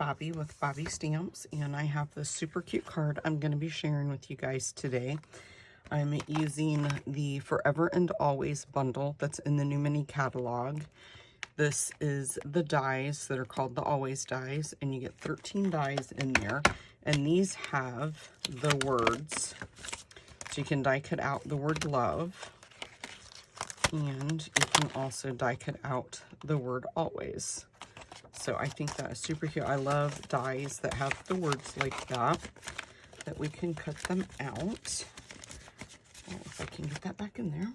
Bobby with Bobby Stamps, and I have this super cute card I'm going to be sharing with you guys today. I'm using the Forever and Always bundle that's in the new mini catalog. This is the dies that are called the Always dies, and you get 13 dies in there, and these have the words, so you can die cut out the word love, and you can also die cut out the word always. So I think that is super cute. I love dies that have the words like that we can cut them out. Oh, if I can get that back in there.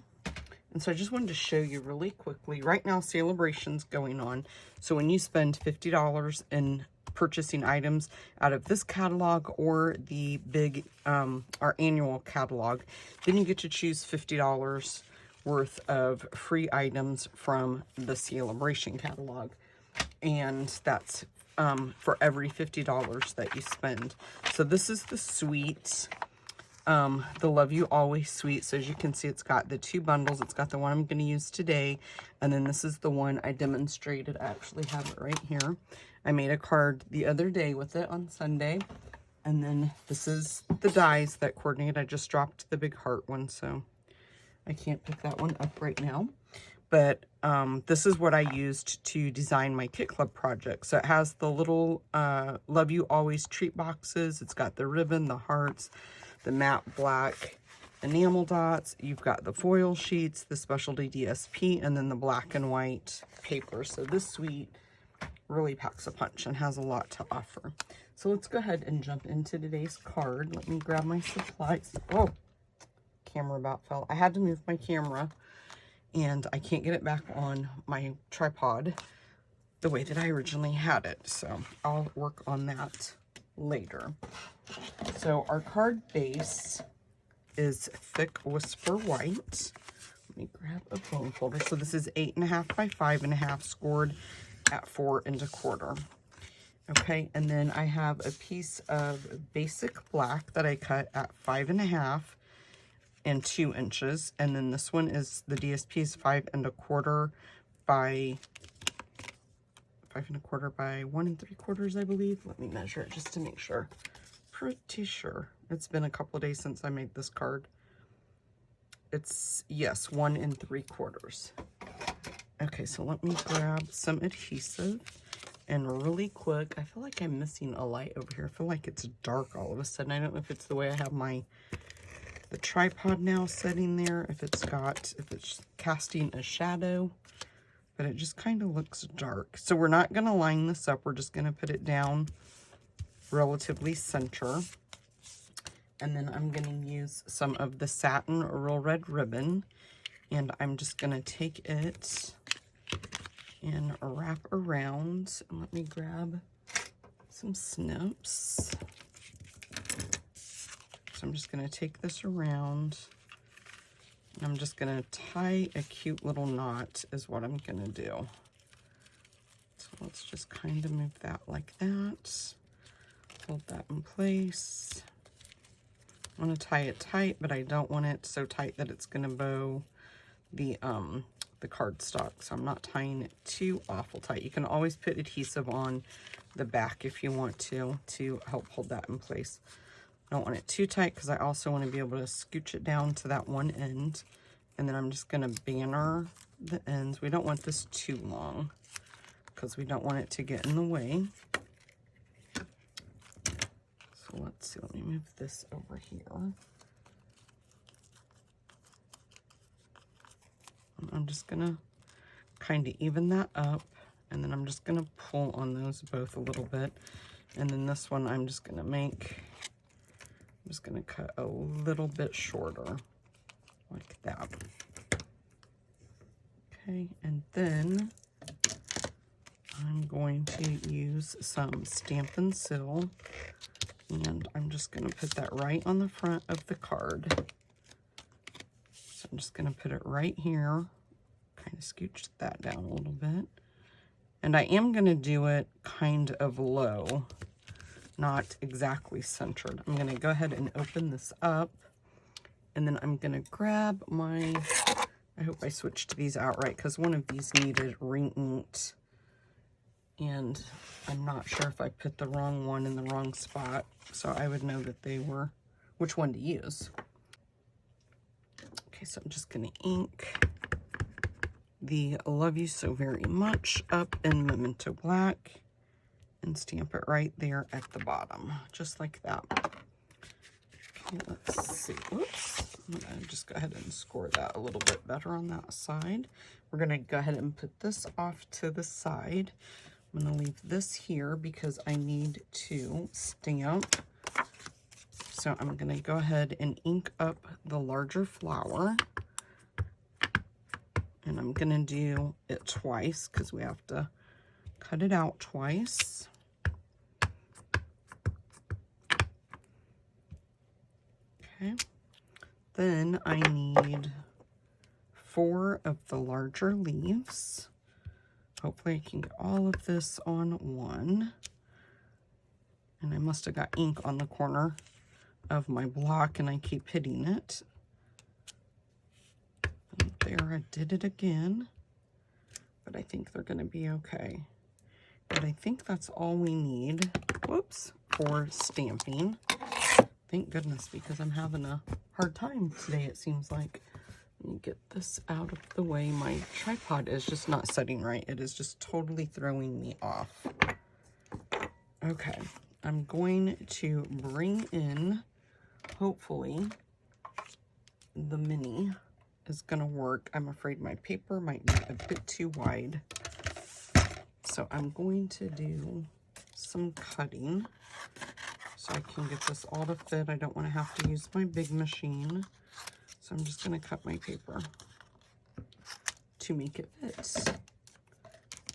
And so I just wanted to show you really quickly. Right now, celebration's going on. So when you spend $50 in purchasing items out of this catalog or the big, our annual catalog, then you get to choose $50 worth of free items from the celebration catalog. And that's for every $50 that you spend. So this is the suite, the Love You Always suite. So as you can see, it's got the two bundles. It's got the one I'm going to use today, and then this is the one I demonstrated. I actually have it right here. I made a card the other day with it on Sunday, and then this is the dies that coordinate. I just dropped the big heart one, so I can't pick that one up right now. But this is what I used to design my Kit Club project. So it has the little Love You Always treat boxes. It's got the ribbon, the hearts, the matte black enamel dots. You've got the foil sheets, the specialty DSP, and then the black and white paper. So this suite really packs a punch and has a lot to offer. So let's go ahead and jump into today's card. Let me grab my supplies. Oh, camera about fell. I had to move my camera, and I can't get it back on my tripod the way that I originally had it. So I'll work on that later. So our card base is thick whisper white. Let me grab a bone folder. So this is 8.5 by 5.5, scored at 4 1/4. Okay, and then I have a piece of basic black that I cut at 5.5 and 2 inches, and then this one is the DSP is 5 1/4 by 1 3/4, I believe. Let me measure it just to make sure. Pretty sure it's been a couple of days since I made this card. It's, yes, 1 3/4. Okay, so let me grab some adhesive, and really quick, I feel like I'm missing a light over here. I feel like it's dark all of a sudden. I don't know if it's the way I have the tripod now sitting there, if it's casting a shadow, but it just kind of looks dark. So we're not going to line this up. We're just going to put it down relatively center. And then I'm going to use some of the satin Real Red ribbon, and I'm just going to take it and wrap around. And let me grab some snips. So I'm just going to take this around, and I'm just going to tie a cute little knot is what I'm going to do. So let's just kind of move that like that. Hold that in place. I want to tie it tight, but I don't want it so tight that it's going to bow the cardstock. So I'm not tying it too awful tight. You can always put adhesive on the back if you want to help hold that in place. I don't want it too tight because I also want to be able to scooch it down to that one end. And then I'm just going to banner the ends. We don't want this too long because we don't want it to get in the way. So let's see, let me move this over here. I'm just going to kind of even that up, and then I'm just going to pull on those both a little bit. And then this one I'm just going to cut a little bit shorter, like that. Okay, and then I'm going to use some Stampin' Seal, and I'm just going to put that right on the front of the card. So I'm just going to put it right here, kind of scooch that down a little bit. And I am going to do it kind of low, not exactly centered. I'm going to go ahead and open this up, and then I'm going to grab my, I hope I switched these out right, because one of these needed re-inked And I'm not sure if I put the wrong one in the wrong spot, so I would know that they were, which one to use. Okay, so I'm just gonna ink the Love You So Very Much up in Memento Black and stamp it right there at the bottom, just like that. Okay, let's see. Whoops. I'm gonna just go ahead and score that a little bit better on that side. We're gonna go ahead and put this off to the side. I'm gonna leave this here because I need to stamp. So I'm gonna go ahead and ink up the larger flower. And I'm gonna do it twice because we have to cut it out twice. Okay. Then I need 4 of the larger leaves. Hopefully I can get all of this on one. And I must have got ink on the corner of my block and I keep hitting it. And there, I did it again. But I think they're gonna be okay. But I think that's all we need, whoops, for stamping. Thank goodness, because I'm having a hard time today, it seems like. Let me get this out of the way. My tripod is just not setting right. It is just totally throwing me off. Okay, I'm going to bring in, hopefully, the mini is gonna work. I'm afraid my paper might be a bit too wide. So I'm going to do some cutting so I can get this all to fit. I don't want to have to use my big machine. So I'm just going to cut my paper to make it fit.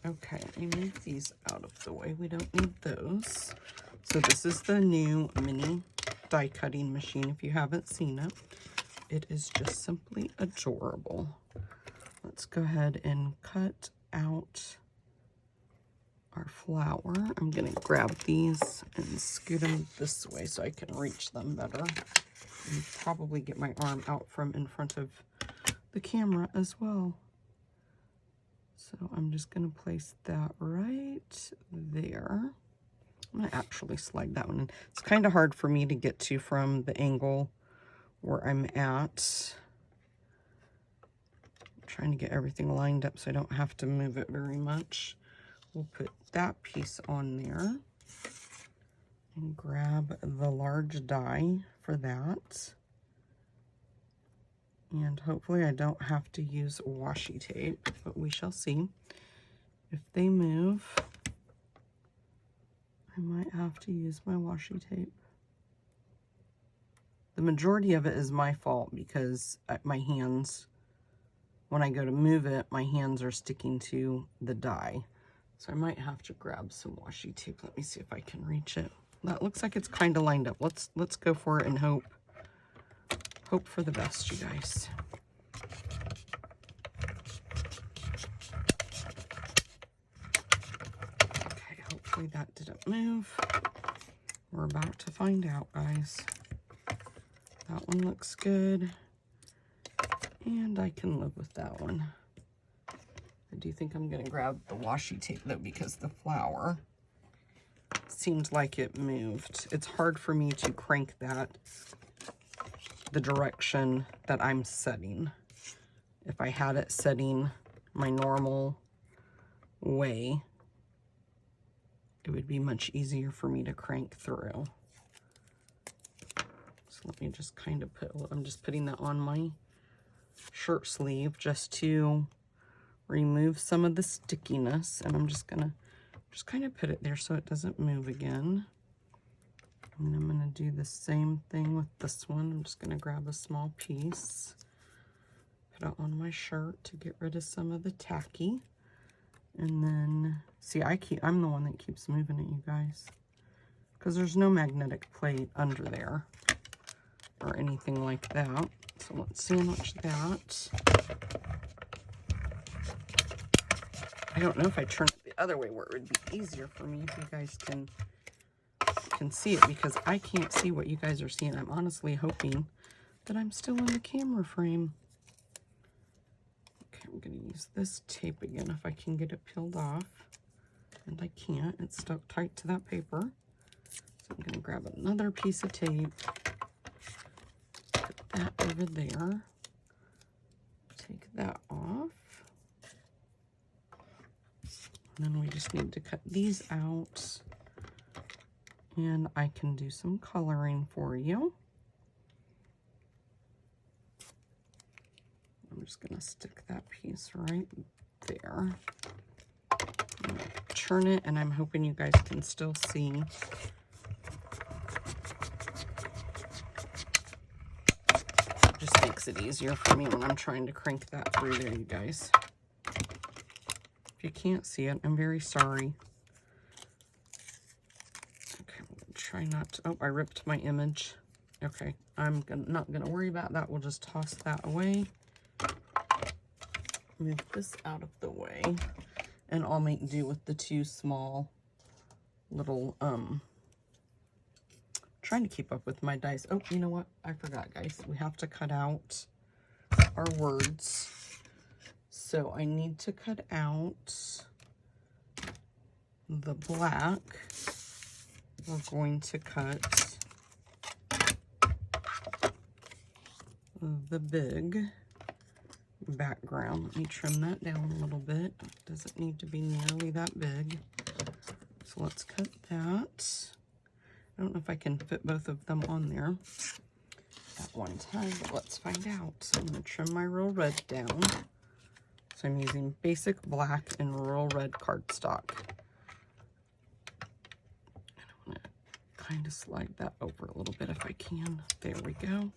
Okay, I move these out of the way. We don't need those. So this is the new mini die cutting machine if you haven't seen it. It is just simply adorable. Let's go ahead and cut out our flower. I'm gonna grab these and scoot them this way so I can reach them better. And probably get my arm out from in front of the camera as well. So I'm just gonna place that right there. I'm gonna actually slide that one in. It's kind of hard for me to get to from the angle where I'm at. I'm trying to get everything lined up so I don't have to move it very much. We'll put that piece on there and grab the large die for that. And hopefully I don't have to use washi tape, but we shall see. If they move, I might have to use my washi tape. The majority of it is my fault because my hands, when I go to move it, my hands are sticking to the die. So I might have to grab some washi tape. Let me see if I can reach it. That looks like it's kind of lined up. Let's go for it and hope for the best, you guys. Okay, hopefully that didn't move. We're about to find out, guys. That one looks good. And I can live with that one. I do think I'm going to grab the washi tape, though, because the flower seemed like it moved. It's hard for me to crank that the direction that I'm setting. If I had it setting my normal way, it would be much easier for me to crank through. So let me just kind of put, I'm just putting that on my shirt sleeve just to remove some of the stickiness, and I'm just gonna kind of put it there so it doesn't move again. And I'm gonna do the same thing with this one. I'm just gonna grab a small piece, put it on my shirt to get rid of some of the tacky. And then, see, I'm the one that keeps moving it, you guys, because there's no magnetic plate under there or anything like that. So let's sandwich that. I don't know if I turn it the other way where it would be easier for me if you guys can see it, because I can't see what you guys are seeing. I'm honestly hoping that I'm still in the camera frame. Okay, I'm going to use this tape again if I can get it peeled off. and I can't. It's stuck tight to that paper. So I'm going to grab another piece of tape, put that over there, take that off, and then we just need to cut these out, and I can do some coloring for you. I'm just going to stick that piece right there. I'm going to turn it, and I'm hoping you guys can still see. Just makes it easier for me when I'm trying to crank that through there, you guys. If you can't see it, I'm very sorry. Okay, I'm going to try not to... Oh, I ripped my image. Okay, I'm not going to worry about that. We'll just toss that away. Move this out of the way. And I'll make do with the two small little... Trying to keep up with my dice. Oh, you know what? I forgot, guys. We have to cut out our words. So I need to cut out the black. We're going to cut the big background. Let me trim that down a little bit. It doesn't need to be nearly that big. So let's cut that. I don't know if I can fit both of them on there at one time, but let's find out. So I'm going to trim my Real Red down. So I'm using basic black and Real Red cardstock. And I'm going to kind of slide that over a little bit if I can. There we go.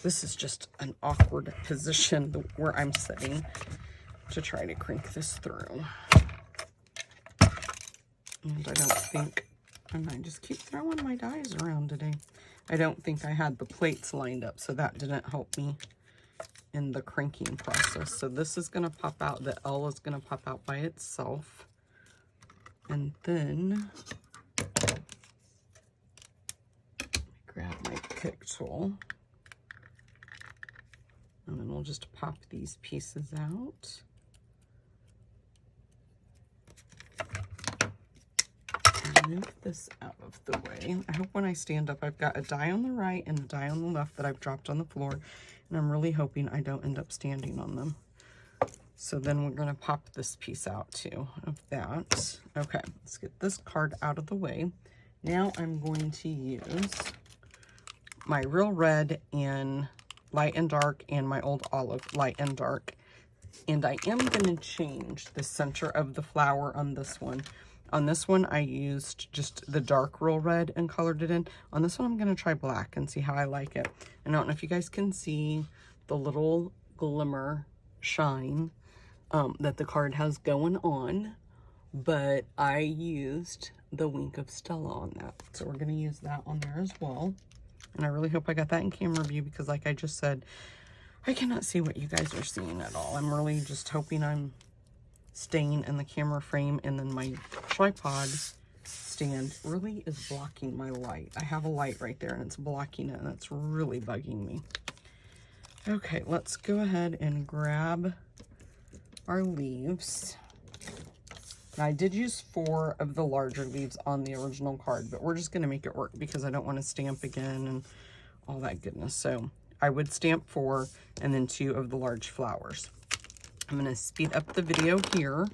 This is just an awkward position where I'm sitting to try to crank this through. And I don't think, and I just keep throwing my dies around today. I don't think I had the plates lined up, so that didn't help me in the cranking process. So this is going to pop out, the L is going to pop out by itself. And then, grab my pick tool. And then we'll just pop these pieces out. Move this out of the way. I hope when I stand up, I've got a die on the right and a die on the left that I've dropped on the floor, and I'm really hoping I don't end up standing on them. So then we're going to pop this piece out too of that. Okay, let's get this card out of the way. Now I'm going to use my Real Red in light and dark and my Old Olive light and dark, and I am going to change the center of the flower on this one. On this one, I used just the dark Real Red and colored it in. On this one, I'm going to try black and see how I like it. And I don't know if you guys can see the little glimmer shine that the card has going on, but I used the Wink of Stella on that. So we're going to use that on there as well. And I really hope I got that in camera view because like I just said, I cannot see what you guys are seeing at all. I'm really just hoping I'm staying in the camera frame, and then my tripod stand really is blocking my light. I have a light right there and it's blocking it, and it's really bugging me. Okay, let's go ahead and grab our leaves. Now, I did use 4 of the larger leaves on the original card, but we're just going to make it work because I don't want to stamp again and all that goodness. So I would stamp 4 and then 2 of the large flowers. I'm going to speed up the video here.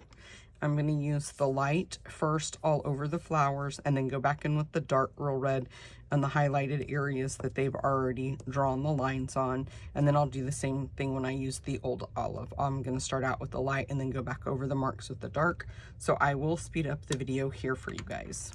I'm going to use the light first all over the flowers and then go back in with the dark Real Red on the highlighted areas that they've already drawn the lines on. And then I'll do the same thing when I use the Old Olive. I'm going to start out with the light and then go back over the marks with the dark. So I will speed up the video here for you guys.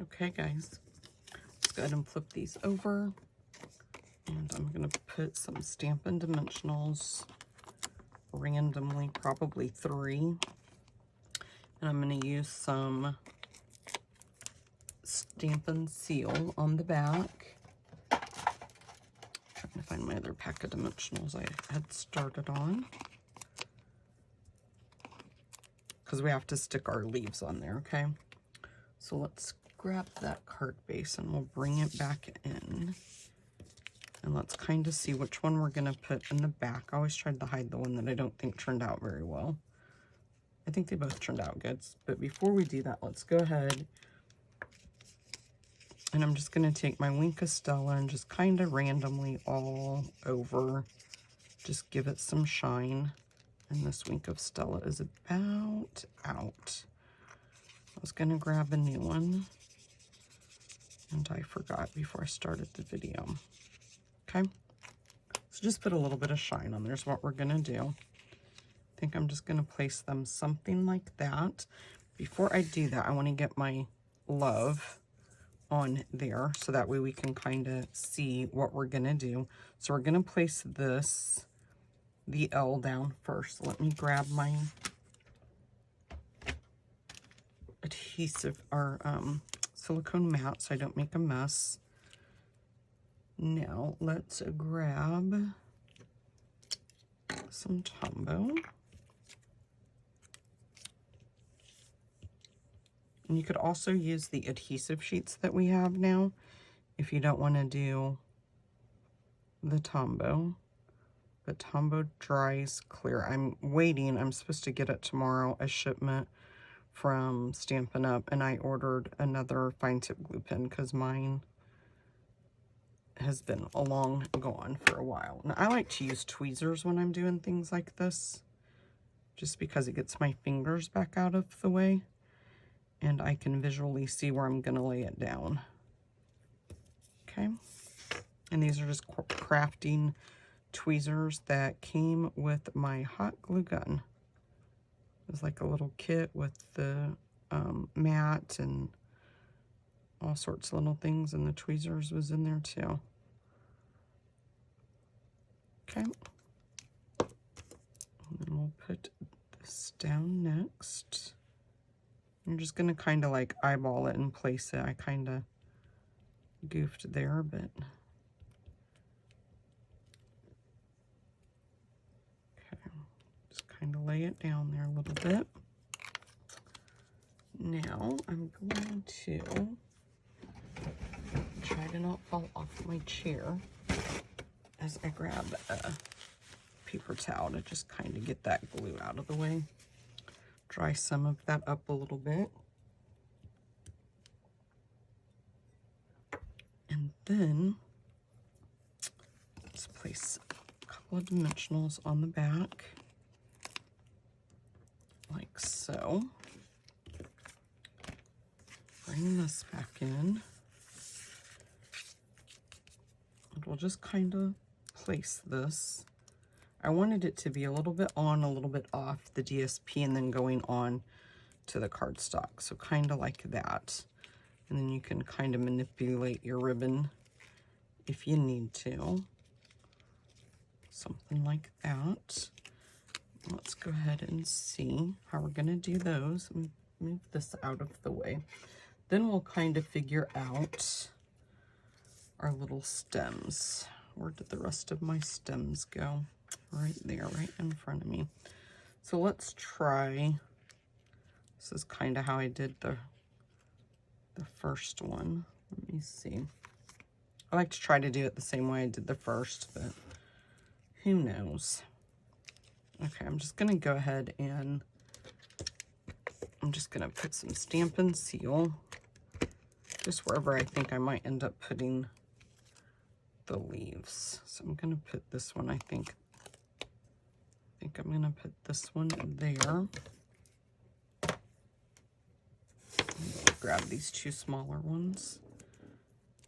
Okay, guys, let's go ahead and flip these over. And I'm going to put some Stampin' Dimensionals randomly, probably 3. And I'm going to use some Stampin' Seal on the back. Trying to find my other pack of dimensionals I had started on, because we have to stick our leaves on there, okay? So let's grab that card base and we'll bring it back in. And let's kind of see which one we're going to put in the back. I always tried to hide the one that I don't think turned out very well. I think they both turned out good. But before we do that, let's go ahead. And I'm just going to take my Wink of Stella and just kind of randomly all over. Just give it some shine. And this Wink of Stella is about out. I was going to grab a new one. And I forgot before I started the video. Okay, so just put a little bit of shine on. There's what we're gonna do. I think I'm just gonna place them something like that. Before I do that, I want to get my love on there so that way we can kind of see what we're gonna do. So we're gonna place this, the L down first. So let me grab my adhesive or silicone mat so I don't make a mess. Now, let's grab some Tombow. And you could also use the adhesive sheets that we have now if you don't want to do the Tombow. But Tombow dries clear. I'm waiting. I'm supposed to get it tomorrow, a shipment from Stampin' Up! And I ordered another fine tip glue pen because mine has been long gone for a while. Now, I like to use tweezers when I'm doing things like this, just because it gets my fingers back out of the way, and I can visually see where I'm going to lay it down. Okay, and these are just crafting tweezers that came with my hot glue gun. It was like a little kit with the mat and all sorts of little things, and the tweezers was in there too. Okay, and then we'll put this down next. I'm just gonna kind of like eyeball it and place it. I kind of goofed there, but okay, just kind of lay it down there a little bit. Now I'm going to try to not fall off my chair as I grab a paper towel to just kind of get that glue out of the way. Dry some of that up a little bit. And then let's place a couple of dimensionals on the back, like so. Bring this back in. And we'll just kind of place this. I wanted it to be a little bit on, a little bit off the DSP, and then going on to the cardstock. So kind of like that. And then you can kind of manipulate your ribbon if you need to. Something like that. Let's go ahead and see how we're going to do those. Move this out of the way. Then we'll kind of figure out our little stems. Where did the rest of my stems go? Right there, right in front of me. So let's try. This is kind of how I did the first one. Let me see. I like to try to do it the same way I did the first, but who knows? Okay, I'm just gonna go ahead and I'm just gonna put some Stampin' Seal just wherever I think I might end up putting the leaves. So I'm gonna put this one, I think I'm gonna put this one there. Grab these two smaller ones,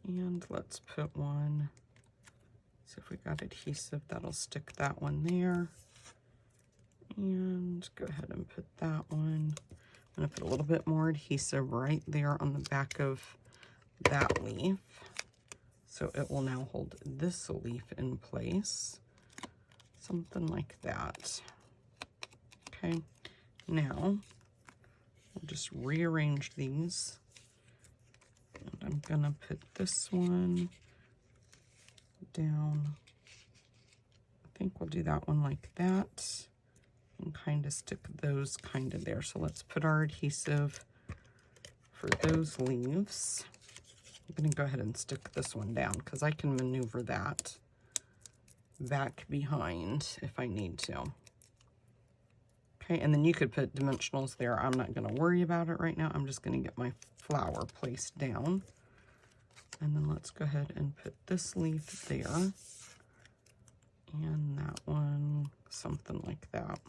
and let's put one. See if we got adhesive that'll stick that one there. And go ahead and put that one. I'm gonna put a little bit more adhesive right there on the back of that leaf. So it will now hold this leaf in place. Something like that. Okay, now I'll just rearrange these. And I'm gonna put this one down. I think we'll do that one like that and kind of stick those kind of there. So let's put our adhesive for those leaves. I'm gonna go ahead and stick this one down because I can maneuver that back behind if I need to. Okay, and then you could put dimensionals there. I'm not gonna worry about it right now. I'm just gonna get my flower placed down. And then let's go ahead and put this leaf there. And that one, something like that.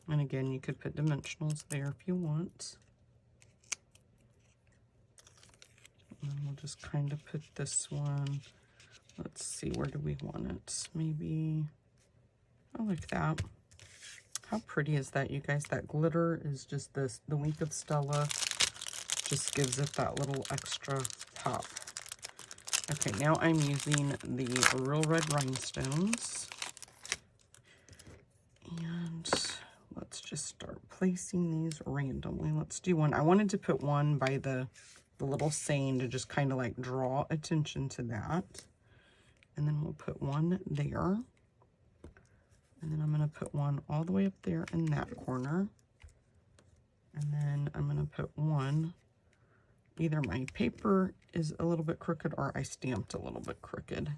And again, you could put dimensionals there if you want. And we'll just kind of put this one, let's see, where do we want it? Maybe, I like that. How pretty is that, you guys? That glitter is just this, the Wink of Stella just gives it that little extra pop. Okay, now I'm using the Real Red Rhinestones. And let's just start placing these randomly. Let's do one. I wanted to put one by the little saying to just kind of like draw attention to that. And then we'll put one there. And then I'm going to put one all the way up there in that corner. And then I'm going to put one, either my paper is a little bit crooked or I stamped a little bit crooked.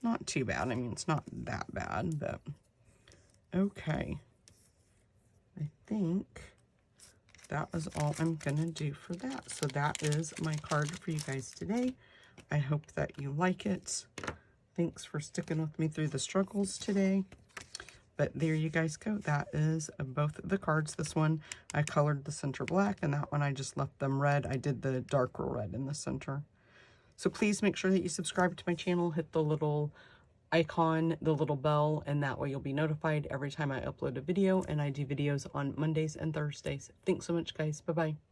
Not too bad. I mean, it's not that bad, but okay. I think that is all I'm going to do for that. So that is my card for you guys today. I hope that you like it. Thanks for sticking with me through the struggles today. But there you guys go. That is both the cards. This one, I colored the center black, and that one I just left them red. I did the darker red in the center. So please make sure that you subscribe to my channel, hit the little icon, the little bell, and that way you'll be notified every time I upload a video, and I do videos on Mondays and Thursdays. Thanks so much, guys. Bye-bye.